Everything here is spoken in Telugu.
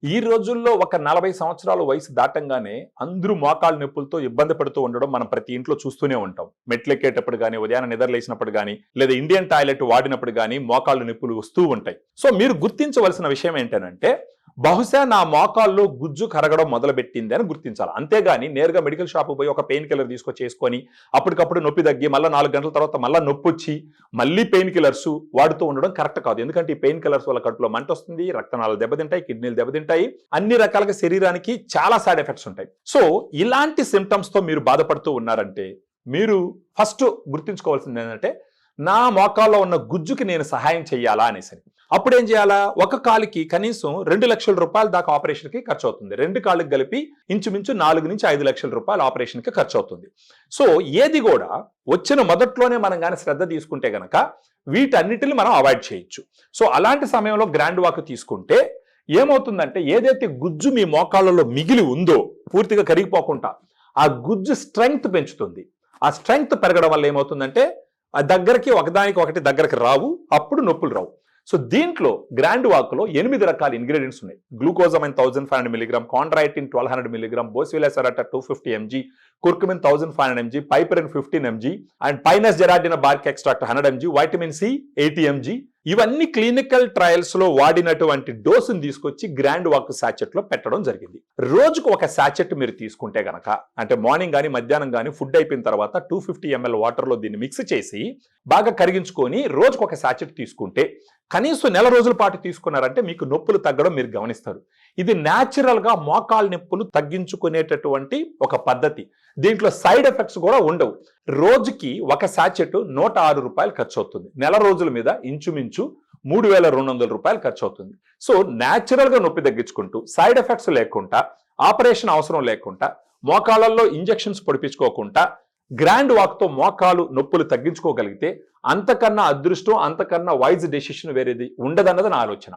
ఈ రోజుల్లో ఒక 40 సంవత్సరాల వయసు దాటంగానే అందరూ మోకాళ్ళ నొప్పులతో ఇబ్బంది పడుతూ ఉండడం మనం ప్రతి ఇంట్లో చూస్తూనే ఉంటాం. మెట్లెక్కేటప్పుడు గానీ, ఉదయాన్నే నిద్రలేసినప్పుడు గానీ, లేదా ఇండియన్ టాయిలెట్ వాడినప్పుడు గానీ మోకాళ్ళ నొప్పులు వస్తూ ఉంటాయి. సో మీరు గుర్తించవలసిన విషయం ఏంటనంటే, బహుశా నా మోకాల్లో గుజ్జు కరగడం మొదలుపెట్టింది అని గుర్తించాలి. అంతేగాని నేరుగా మెడికల్ షాప్‌కి పోయి ఒక పెయిన్ కిల్లర్ తీసుకొచ్చేసుకొని, అప్పటికప్పుడు నొప్పి తగ్గి, మళ్ళా 4 గంటల తర్వాత మళ్ళా నొప్పొచ్చి, మళ్ళీ పెయిన్ కిల్లర్స్ వాడుతూ ఉండడం కరెక్ట్ కాదు. ఎందుకంటే ఈ పెయిన్ కిల్లర్స్ వల్ల కడుపులో మంటొస్తుంది, రక్తనాళాలు దెబ్బతింటాయి, కిడ్నీలు దెబ్బతింటాయి. అన్ని రకాలుగా శరీరానికి చాలా సైడ్ ఎఫెక్ట్స్ ఉంటాయి. సో ఇలాంటి సిమ్టమ్స్ తో మీరు బాధపడుతూ ఉన్నారంటే, మీరు ఫస్ట్ గుర్తుంచుకోవాల్సింది ఏంటంటే, నా మోకాల్లో ఉన్న గుజ్జుకి నేను సహాయం చేయాలా అనేసి. అప్పుడు ఏం చేయాలా? ఒక కాలికి కనీసం 2 లక్షల రూపాయల దాకా ఆపరేషన్ కి ఖర్చు అవుతుంది. 2 కాళ్ళకి కలిపి ఇంచుమించు 4 నుంచి 5 లక్షల రూపాయలు ఆపరేషన్ కి ఖర్చు అవుతుంది. సో ఏది కూడా వచ్చిన మొదట్లోనే మనం కానీ శ్రద్ధ తీసుకుంటే గనక వీటన్నిటిని మనం అవాయిడ్ చేయొచ్చు. సో అలాంటి సమయంలో గ్రాండ్ వాక్ తీసుకుంటే ఏమవుతుందంటే, ఏదైతే గుజ్జు మీ మోకాళ్ళలో మిగిలి ఉందో పూర్తిగా కరిగిపోకుండా ఆ గుజ్జు స్ట్రెంగ్త్ పెంచుతుంది. ఆ స్ట్రెంగ్త్ పెరగడం వల్ల ఏమవుతుందంటే, ఆ దగ్గరికి ఒకదానికి ఒకటి దగ్గరికి రావు, అప్పుడు నొప్పులు రావు. సో దీంట్లో గ్రాండ్ వాక్ లో 8 రకాల ఇంగ్రీడియంట్స్ ఉన్నాయి. Glucosamine 1500 mg, chondroitin 1200 mg, boswellia serrata 250 mg, curcumin 1500 mg, piperine 15 mg and pinus gerardiana bark extract 100 mg, vitamin C 80 mg. ఇవన్నీ క్లినికల్ ట్రయల్స్ లో వాడినటువంటి డోసును తీసుకొచ్చి గ్రాండ్ వాక్ సాచెట్ లో పెట్టడం జరిగింది. రోజుకు ఒక సాచెట్ మీరు తీసుకుంటే గనక, అంటే మార్నింగ్ కానీ మధ్యాహ్నం కానీ ఫుడ్ అయిపోయిన తర్వాత 250 ml వాటర్ లో దీన్ని మిక్స్ చేసి బాగా కరిగించుకొని రోజుకు ఒక సాచెట్ తీసుకుంటే, కనీసం నెల రోజుల పాటు తీసుకున్నారంటే మీకు నొప్పులు తగ్గడం మీరు గమనిస్తారు. ఇది న్యాచురల్ గా మోకాళ్ళ నొప్పులు తగ్గించుకునేటటువంటి ఒక పద్ధతి. దీంట్లో సైడ్ ఎఫెక్ట్స్ కూడా ఉండవు. రోజుకి ఒక సాచెట్ 106 రూపాయలు ఖర్చు అవుతుంది. నెల రోజుల మీద ఇంచుమించు 3200 రూపాయలు ఖర్చు అవుతుంది. సో న్యాచురల్ గా నొప్పి తగ్గించుకుంటూ, సైడ్ ఎఫెక్ట్స్ లేకుండా, ఆపరేషన్ అవసరం లేకుండా, మోకాళ్ళల్లో ఇంజెక్షన్స్ పొడిపించుకోకుండా గ్రాండ్ వాక్ తో మోకాలు నొప్పులు తగ్గించుకోగలిగితే అంతకన్నా అదృష్టం, అంతకన్నా వైజ్ డెసిషన్ వేరేది ఉండదన్నది నా ఆలోచన.